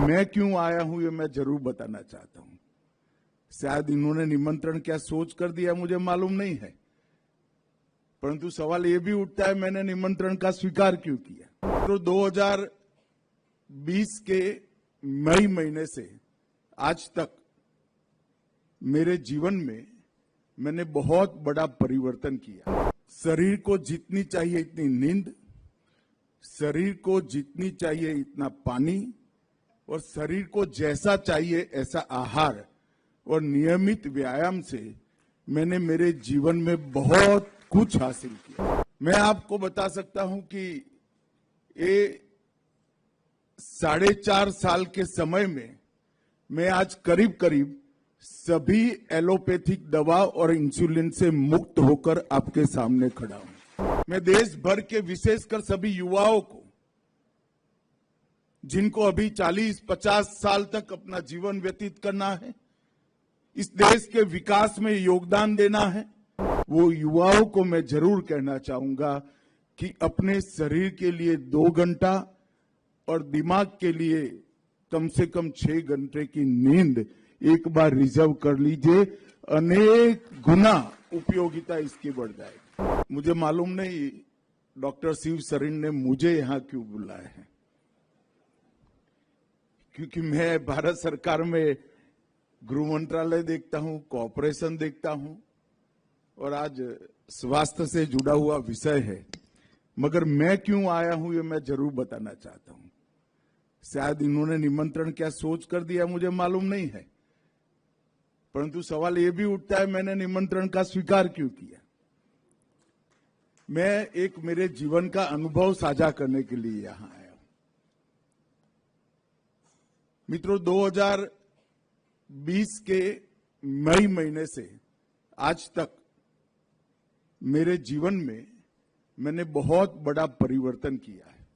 मैं क्यों आया हूं ये मैं जरूर बताना चाहता हूं। शायद इन्होंने निमंत्रण क्या सोच कर दिया मुझे मालूम नहीं है, परंतु सवाल ये भी उठता है मैंने निमंत्रण का स्वीकार क्यों किया। तो 2020 के मई महीने से आज तक मेरे जीवन में मैंने बहुत बड़ा परिवर्तन किया। शरीर को जितनी चाहिए इतनी नींद, शरीर को जितनी चाहिए इतना पानी और शरीर को जैसा चाहिए ऐसा आहार और नियमित व्यायाम से मैंने मेरे जीवन में बहुत कुछ हासिल किया। मैं आपको बता सकता हूं कि ये 4.5 साल के समय में मैं आज करीब करीब सभी एलोपैथिक दवा और इंसुलिन से मुक्त होकर आपके सामने खड़ा हूं। मैं देश भर के विशेषकर सभी युवाओं को, जिनको अभी 40-50 साल तक अपना जीवन व्यतीत करना है, इस देश के विकास में योगदान देना है, वो युवाओं को मैं जरूर कहना चाहूंगा कि अपने शरीर के लिए 2 घंटा और दिमाग के लिए कम से कम 6 घंटे की नींद एक बार रिजर्व कर लीजिए। अनेक गुना उपयोगिता इसकी बढ़ जाएगी। मुझे मालूम नहीं डॉक्टर शिव सरीन ने मुझे यहां क्यों बुलाया है, क्योंकि मैं भारत सरकार में गृह मंत्रालय देखता हूं, कॉर्पोरेशन देखता हूं और आज स्वास्थ्य से जुड़ा हुआ विषय है। मगर मैं क्यों आया हूं ये मैं जरूर बताना चाहता हूं। शायद इन्होंने निमंत्रण क्या सोच कर दिया मुझे मालूम नहीं है, परंतु सवाल ये भी उठता है मैंने निमंत्रण का स्वीकार क्यों किया। मैं एक मेरे जीवन का अनुभव साझा करने के लिए यहां आया हूं। मित्रों, 2020 के मई महीने से आज तक मेरे जीवन में मैंने बहुत बड़ा परिवर्तन किया है।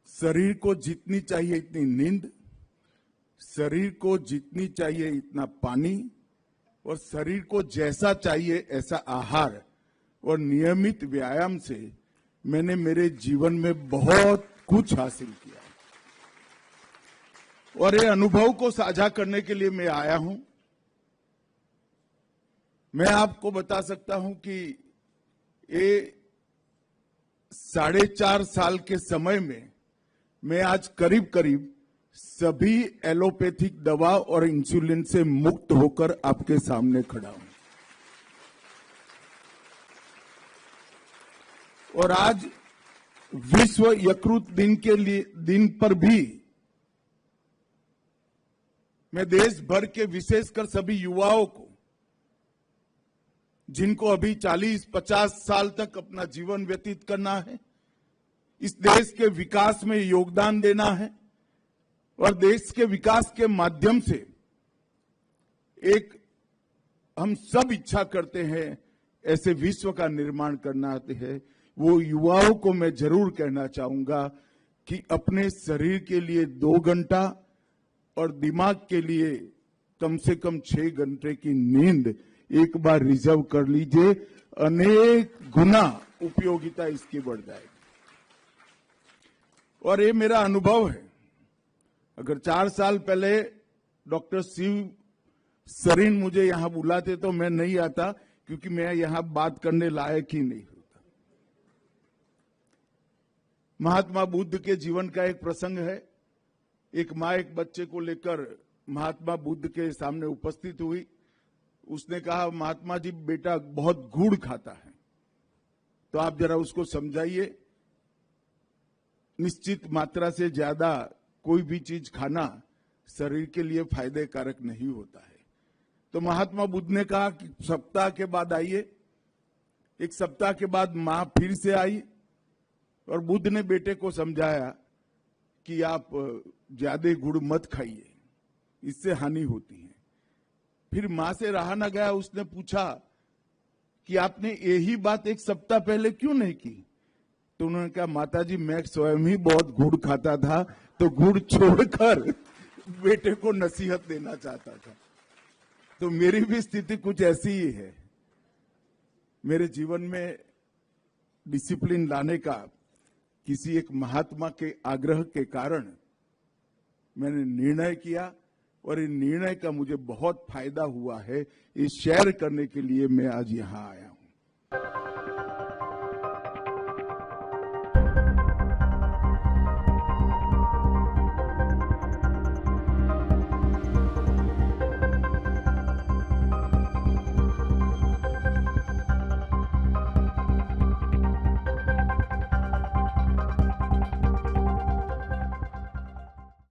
शरीर को जितनी चाहिए इतनी नींद, शरीर को जितनी चाहिए इतना पानी और शरीर को जैसा चाहिए ऐसा आहार और नियमित व्यायाम से मैंने मेरे जीवन में बहुत कुछ हासिल किया और ये अनुभव को साझा करने के लिए मैं आया हूं। मैं आपको बता सकता हूं कि ये 4.5 साल के समय में मैं आज करीब करीब सभी एलोपैथिक दवा और इंसुलिन से मुक्त होकर आपके सामने खड़ा हूं। और आज विश्व यकृत दिन पर भी मैं देश भर के विशेषकर सभी युवाओं को, जिनको अभी 40-50 साल तक अपना जीवन व्यतीत करना है, इस देश के विकास में योगदान देना है और देश के विकास के माध्यम से एक हम सब इच्छा करते हैं ऐसे विश्व का निर्माण करना है, वो युवाओं को मैं जरूर कहना चाहूंगा कि अपने शरीर के लिए 2 घंटा और दिमाग के लिए कम से कम 6 घंटे की नींद एक बार रिजर्व कर लीजिए। अनेक गुना उपयोगिता इसकी बढ़ जाएगी और ये मेरा अनुभव है। अगर 4 साल पहले डॉक्टर शिव सरीन मुझे यहां बुलाते तो मैं नहीं आता, क्योंकि मैं यहां बात करने लायक ही नहीं होता। महात्मा बुद्ध के जीवन का एक प्रसंग है। एक मां एक बच्चे को लेकर महात्मा बुद्ध के सामने उपस्थित हुई। उसने कहा, महात्मा जी बेटा बहुत गुड़ खाता है, तो आप जरा उसको समझाइए, निश्चित मात्रा से ज्यादा कोई भी चीज खाना शरीर के लिए फायदे कारक नहीं होता है। तो महात्मा बुद्ध ने कहा कि सप्ताह के बाद आइए। एक सप्ताह के बाद मां फिर से आई और बुद्ध ने बेटे को समझाया कि आप ज्यादा गुड़ मत खाइए, इससे हानि होती है। फिर मां से रहा न गया, उसने पूछा कि आपने यही बात एक सप्ताह पहले क्यों नहीं की। तो उन्होंने कहा, माता जी मैं स्वयं ही बहुत गुड़ खाता था, तो गुड़ छोड़कर बेटे को नसीहत देना चाहता था। तो मेरी भी स्थिति कुछ ऐसी ही है। मेरे जीवन में डिसिप्लिन लाने का किसी एक महात्मा के आग्रह के कारण मैंने निर्णय किया और इन निर्णय का मुझे बहुत फायदा हुआ है। ये शेयर करने के लिए मैं आज यहां आया हूं।